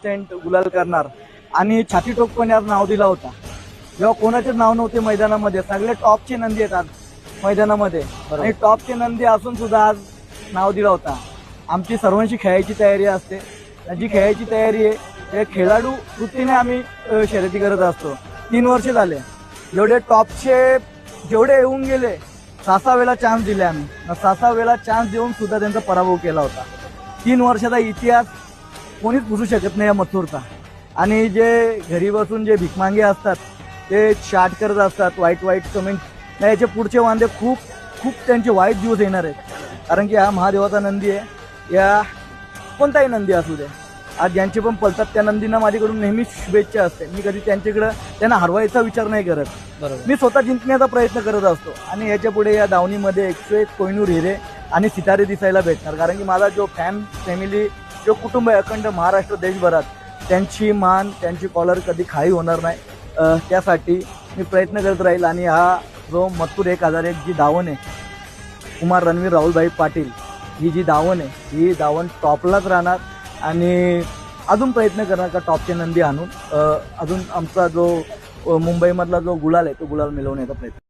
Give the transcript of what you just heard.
Instant गुलाल करणार आणि छाती टोकपणे आज नाव दिला होता, जेव्हा कोणाचेच नाव नव्हते मैदानामध्ये, सगळे टॉपचे नंदी येतात मैदानामध्ये आणि टॉपचे नंदी असून सुद्धा आज नाव दिला होता. आमची सर्वांची खेळायची तयारी असते, जी खेळायची तयारी आहे ते खेळाडू वृत्तीने आम्ही शर्यती करत असतो. 3 वर्ष झाले, जेवढे टॉपचे जेवढे येऊन गेले 6 वेळा चान्स दिले आम्ही, 6 वेळा चान्स देऊन सुद्धा त्यांचा पराभव केला होता. 3 वर्षाचा इतिहास कोणीच पुसू शकत नाही या मथुरचा. आणि जे घरी बसून जे भिकमांगे असतात ते चाट करत असतात, वाईट कमेंट, याचे पुढचे वांदे खूप त्यांचे वाईट दिवस येणार आहेत. कारण की हा महादेवाचा नंदी आहे, या कोणताही नंदी असू दे, आज ज्यांचे पण पलतात त्या नंदींना माझ्याकडून नेहमी शुभेच्छा असते. मी कधी त्यांना हरवायचा विचार नाही करत, मी स्वतः जिंकण्याचा प्रयत्न करत असतो. आणि याच्या पुढे या दावणीमध्ये 101 कोहिनूर हिरे आणि सितारे दिसायला भेटणार. कारण की माझा जो फॅमिली जो कुटुंब आहे अखंड महाराष्ट्र देशभरात, त्यांची मान त्यांची कॉलर कधी खाली होणार नाही, त्यासाठी मी प्रयत्न करत राहील. आणि हा जो मथुर 1001 जी धावण आहे, कुमार रणवीर राहुलभाई पाटील, ही जी धावण आहे ही धावण टॉपलाच राहणार. आणि अजून प्रयत्न करणार का टॉपचे नंदी आणून अजून आमचा जो मुंबईमधला जो गुलाल आहे तो गुलाल मिळवण्याचा प्रयत्न.